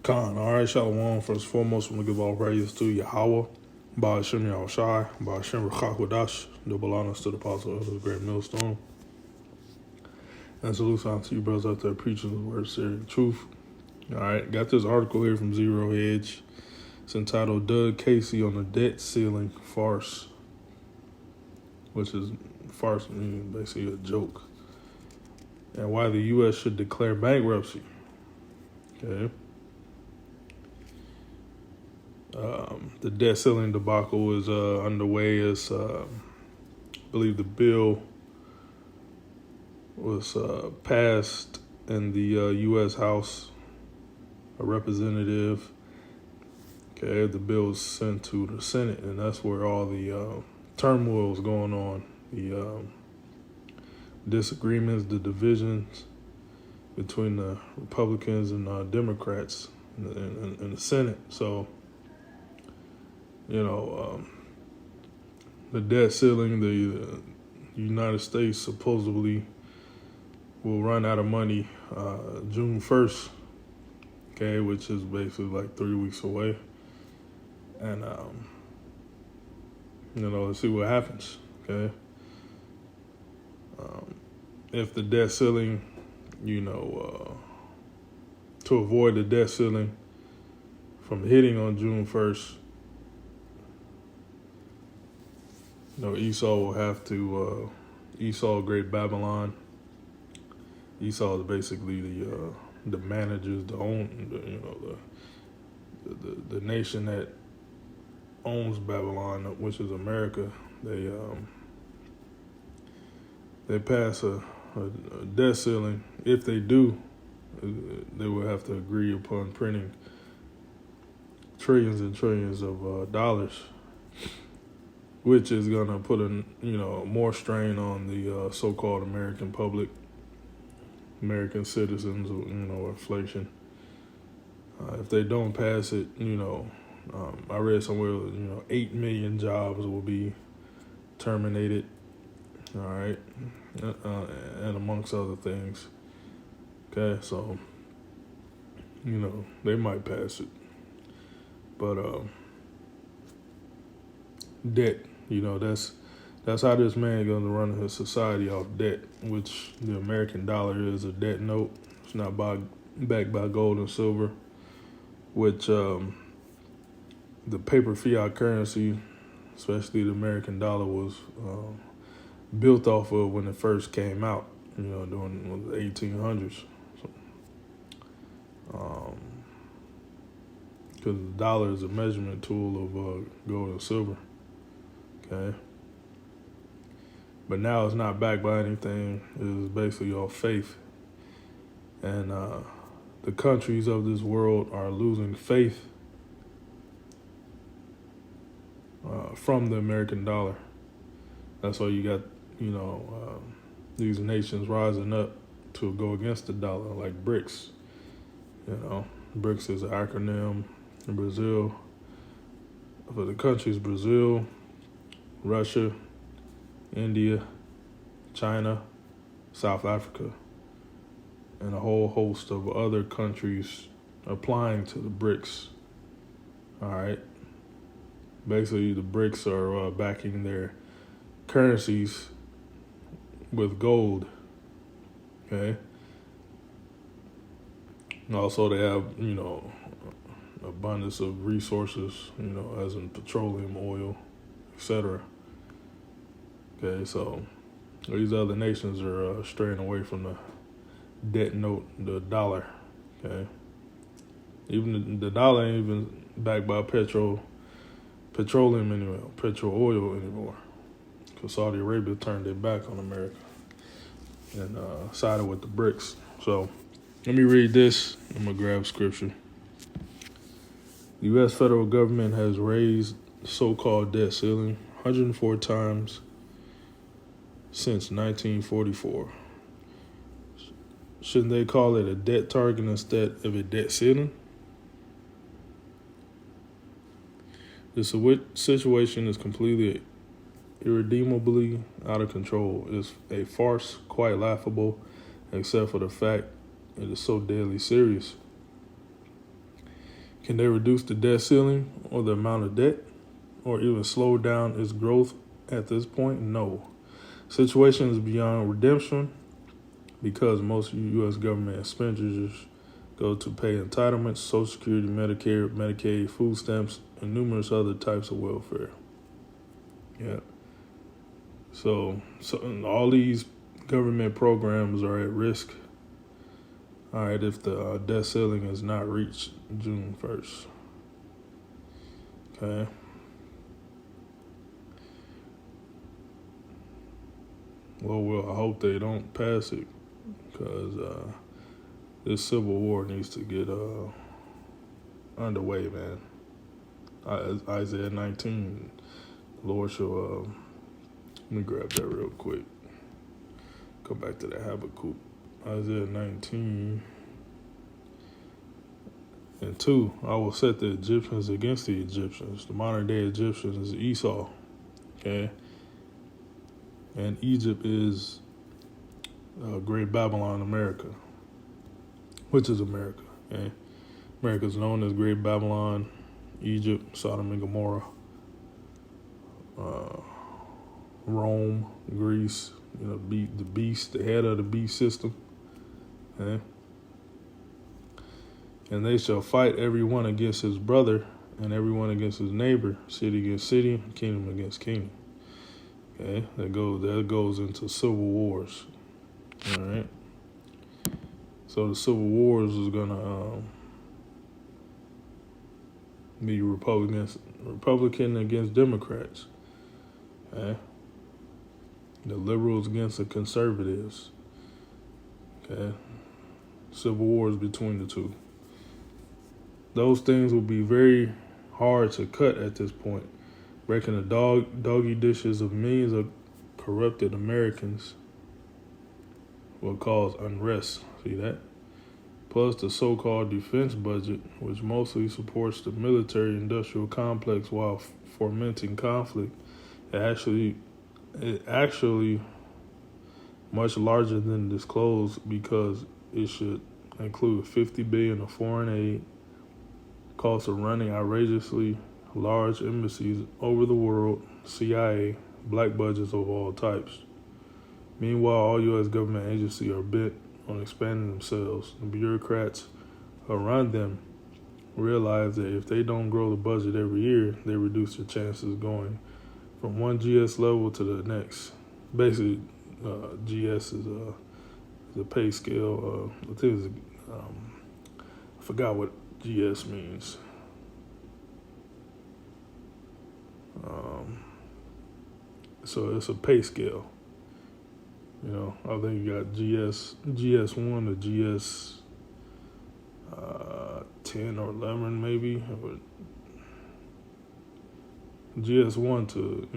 Khan, all right, Shalom. First and foremost, I'm going to give all praise to Yahweh, Ba'ashem Yahushai, Ba'ashem Ruchakwadash, double honors to the apostle of the great millstone. And salute out to you brothers out there preaching the word, sharing truth. All right, got this article here from Zero Hedge. It's entitled Doug Casey on the Debt Ceiling Farce, which is farce meaning basically a joke, and why the U.S. should declare bankruptcy. Okay. The debt ceiling debacle is underway as I believe the bill was passed in the U.S. House of Representatives. Okay, the bill was sent to the Senate, and that's where all the turmoil is going on, the disagreements, the divisions between the Republicans and Democrats in the Senate. So, the debt ceiling, the United States supposedly will run out of money June 1st, okay, which is basically like 3 weeks away. And, let's see what happens, okay? If the debt ceiling, to avoid the debt ceiling from hitting on June 1st, Esau will have to, Esau, Great Babylon. Esau is basically the managers, the nation that owns Babylon, which is America. They pass a debt ceiling. If they do, they will have to agree upon printing trillions and trillions of dollars, which is going to put more strain on the so-called American public, American citizens, inflation. If they don't pass it, I read somewhere, 8 million jobs will be terminated, all right, and amongst other things. Okay, so, they might pass it. But debt, that's how this man going to run his society off debt, which the American dollar is a debt note. It's not backed by gold and silver, which the paper fiat currency, especially the American dollar, was built off of when it first came out, during the 1800s. Because the dollar is a measurement tool of gold and silver, okay? But now it's not backed by anything. It's basically all faith. And the countries of this world are losing faith from the American dollar. That's why you got, these nations rising up to go against the dollar, like BRICS. BRICS is an acronym in Brazil. For the countries, Brazil, Russia, India, China, South Africa, and a whole host of other countries applying to the BRICS. All right. Basically, the BRICS are backing their currencies with gold. Okay. And also, they have, abundance of resources, as in petroleum, oil, etc. Okay, so these other nations are straying away from the debt note, the dollar. Okay, even the dollar ain't even backed by petroleum anymore, oil anymore, because Saudi Arabia turned their back on America and sided with the BRICS. So let me read this. I'm gonna grab scripture. The U.S. federal government has raised the so-called debt ceiling 104 times since 1944. Shouldn't they call it a debt target instead of a debt ceiling? The situation is completely, irredeemably out of control. It's a farce, quite laughable, except for the fact it is so deadly serious. Can they reduce the debt ceiling or the amount of debt, or even slow down its growth at this point? No. Situation is beyond redemption because most U.S. government expenditures go to pay entitlements, Social Security, Medicare, Medicaid, food stamps, and numerous other types of welfare. Yeah. So all these government programs are at risk. All right, if the debt ceiling is not reached June 1st. Okay. Well, I hope they don't pass it because this civil war needs to get underway, man. Isaiah 19, the Lord shall, let me grab that real quick. Go back to the Habakkuk. Isaiah 19 and 2, I will set the Egyptians against the Egyptians. The modern day Egyptians is Esau, okay? And Egypt is Great Babylon, America, which is America, okay? America is known as Great Babylon, Egypt, Sodom and Gomorrah, Rome, Greece, the beast, the head of the beast system. Okay? And they shall fight every one against his brother, and every one against his neighbor, city against city, kingdom against kingdom. Okay, that goes into civil wars. All right. So the civil wars is gonna be Republican against Democrats. Okay. The liberals against the conservatives. Okay. Civil wars between the two. Those things will be very hard to cut at this point. Breaking the doggy dishes of millions of corrupted Americans will cause unrest. See that? Plus the so-called defense budget, which mostly supports the military-industrial complex while fomenting conflict, it actually much larger than disclosed because it should include $50 billion of foreign aid, costs of running outrageously large embassies over the world, CIA, black budgets of all types. Meanwhile, all U.S. government agencies are bent on expanding themselves. The bureaucrats who run them realize that if they don't grow the budget every year, they reduce their chances going from one GS level to the next. Basically, GS is the pay scale. I think I forgot what GS means. So it's a pay scale. I think you got GS1 to GS 10 or 11 maybe. Or GS1 to,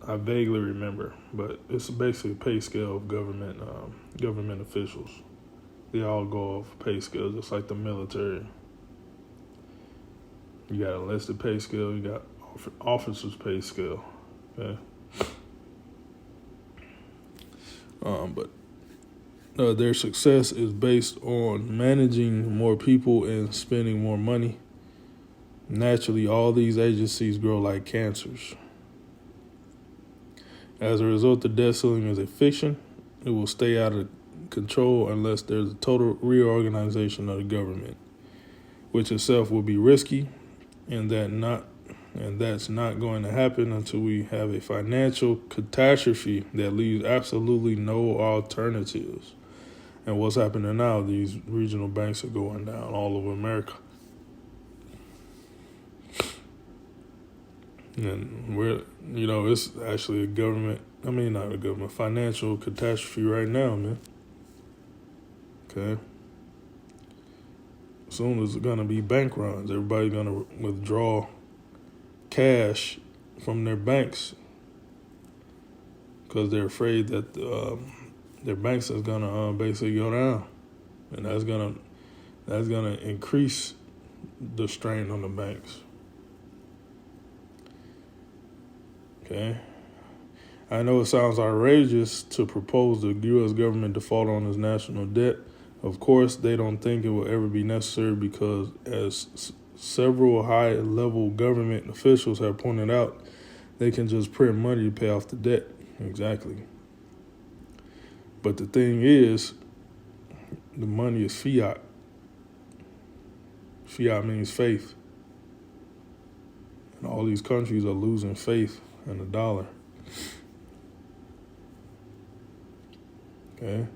I vaguely remember, but it's basically a pay scale of government officials. They all go off pay scale, just like the military. You got enlisted pay scale, you got officers pay scale. Okay. But their success is based on managing more people and spending more money. Naturally, all these agencies grow like cancers. As a result, the debt ceiling is a fiction. It will stay out of control unless there's a total reorganization of the government, which itself will be risky, and that's not going to happen until we have a financial catastrophe that leaves absolutely no alternatives. And what's happening now, these regional banks are going down all over America. And it's actually not a government, financial catastrophe right now, man. Okay. Soon there's going to be bank runs. Everybody's going to withdraw cash from their banks because they're afraid that their banks is going to basically go down, and that's going to increase the strain on the banks. Okay. I know it sounds outrageous to propose the U.S. government default on its national debt Of course, they don't think it will ever be necessary because, as several high-level government officials have pointed out, they can just print money to pay off the debt. Exactly. But the thing is, the money is fiat. Fiat means faith. And all these countries are losing faith in the dollar. Okay.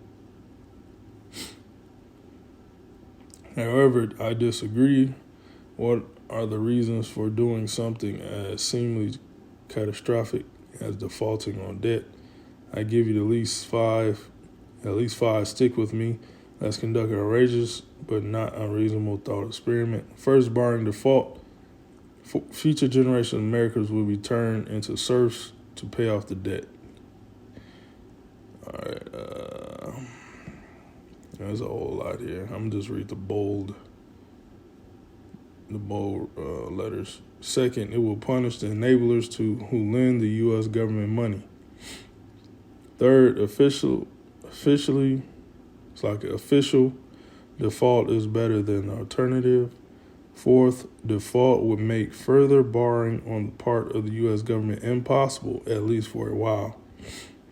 However, I disagree. What are the reasons for doing something as seemingly catastrophic as defaulting on debt? I give you at least five. Stick with me. Let's conduct an outrageous but not unreasonable thought experiment. First, barring default, future generations of Americans will be turned into serfs to pay off the debt. All right. There's a whole lot here. I'm gonna just read the bold letters. Second, it will punish the enablers who lend the U.S. government money. Third, official default is better than the alternative. Fourth, default would make further borrowing on the part of the U.S. government impossible, at least for a while.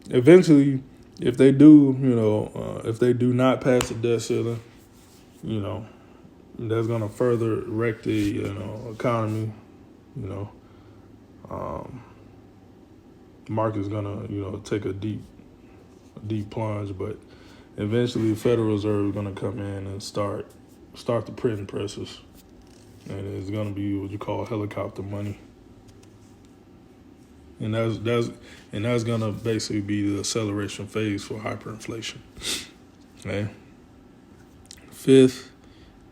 Eventually, if they do not pass the debt ceiling, that's going to further wreck the economy. The market's going to take a deep plunge, but eventually the Federal Reserve is going to come in and start the printing presses, and it's going to be what you call helicopter money. And that's gonna basically be the acceleration phase for hyperinflation. Okay. Fifth,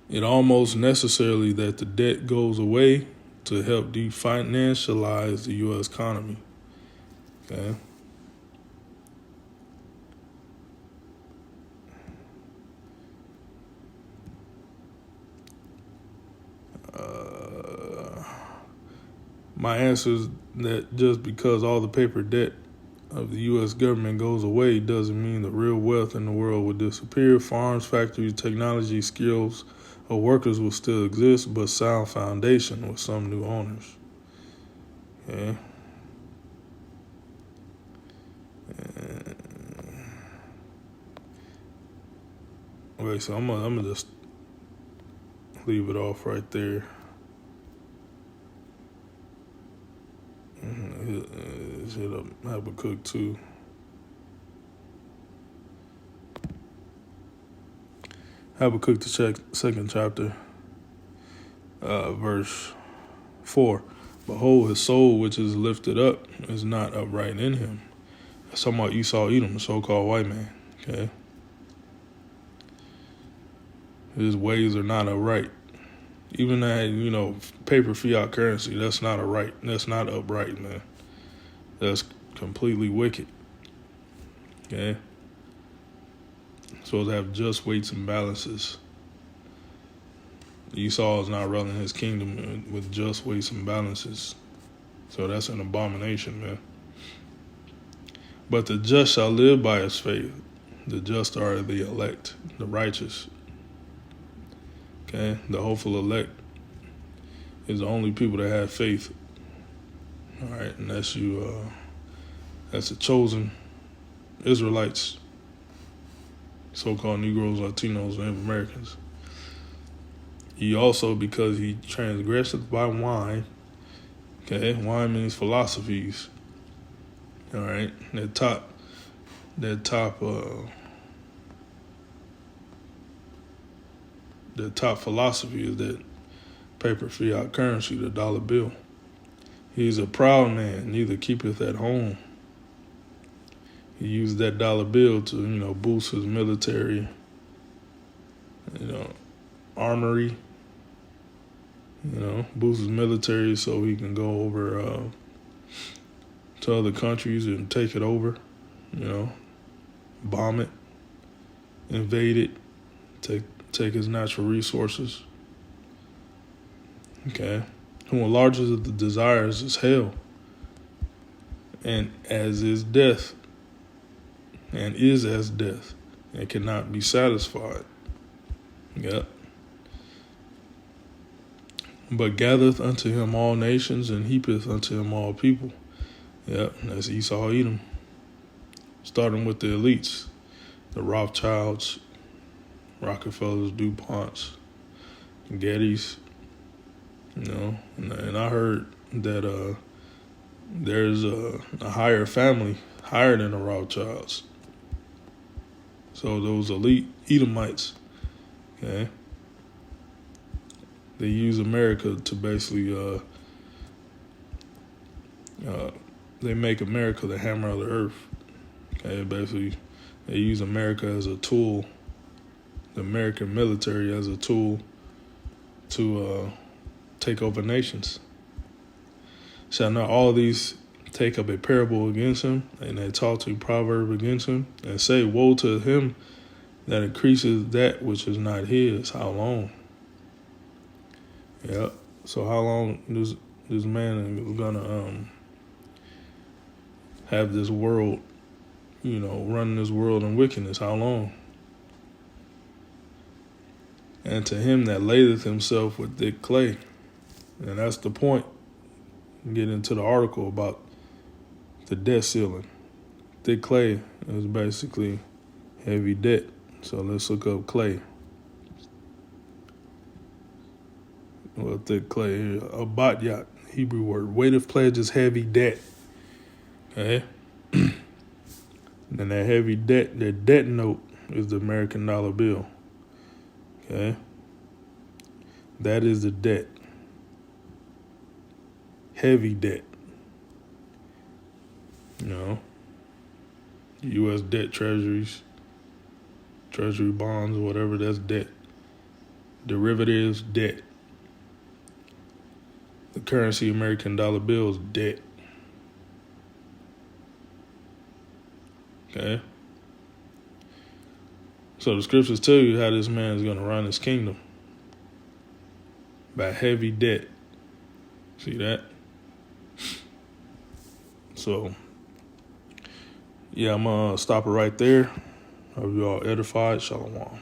it almost necessarily that the debt goes away to help definancialize the U.S. economy. Okay. My answer is that just because all the paper debt of the U.S. government goes away doesn't mean the real wealth in the world will disappear. Farms, factories, technology, skills of workers will still exist, but sound foundation with some new owners. Okay. Okay, so I'm gonna just leave it off right there. Hit up Habakkuk 2. Habakkuk, the second chapter, verse 4. Behold, his soul which is lifted up is not upright in him. That's talking about Esau, Edom, the so-called white man. Okay. His ways are not upright. Even that, paper fiat currency, that's not upright, man. That's completely wicked. Okay? Supposed to have just weights and balances. Esau is not running his kingdom with just weights and balances. So that's an abomination, man. But the just shall live by his faith. The just are the elect, the righteous. Okay, the hopeful elect is the only people that have faith. All right, and that's the chosen Israelites, so-called Negroes, Latinos, and Americans. He also, because he transgresseth by wine. Okay, wine means philosophies. All right, that top philosophy is that paper fiat currency, the dollar bill. He's a proud man, neither keepeth at home. He used that dollar bill to, boost his military, armory, boost his military so he can go over to other countries and take it over, bomb it, invade it, take his natural resources. Okay. Whom enlarges of the desires is hell, and as is death, and is as death, and cannot be satisfied. Yep. But gathereth unto him all nations and heapeth unto him all people. Yep, that's Esau Edom. Starting with the elites, the Rothschilds, Rockefellers, DuPonts, Gettys, and I heard that there's a higher family, higher than the Rothschilds. So those elite Edomites, okay, they use America to basically, they make America the hammer of the earth. Okay, basically, they use America as a tool, the American military as a tool to take over nations. Shall not all these take up a parable against him, and they talk a proverb against him, and say, woe to him that increases that which is not his. How long? Yep. So how long this man is gonna have this world, running this world in wickedness? How long? And to him that ladeth himself with thick clay. And that's the point. Get into the article about the debt ceiling. Thick clay is basically heavy debt. So let's look up clay. Well, thick clay here, a batyat, Hebrew word. Weight of pledge is heavy debt. Okay? And that heavy debt, that debt note is the American dollar bill. Okay? That is the debt. Heavy debt. U.S. debt treasuries, treasury bonds, whatever, that's debt. Derivatives, debt. The currency, American dollar bill, is debt. Okay? So the scriptures tell you how this man is going to run his kingdom. By heavy debt. See that? So, yeah, I'm going to stop it right there. Hope you all edified. Shalom.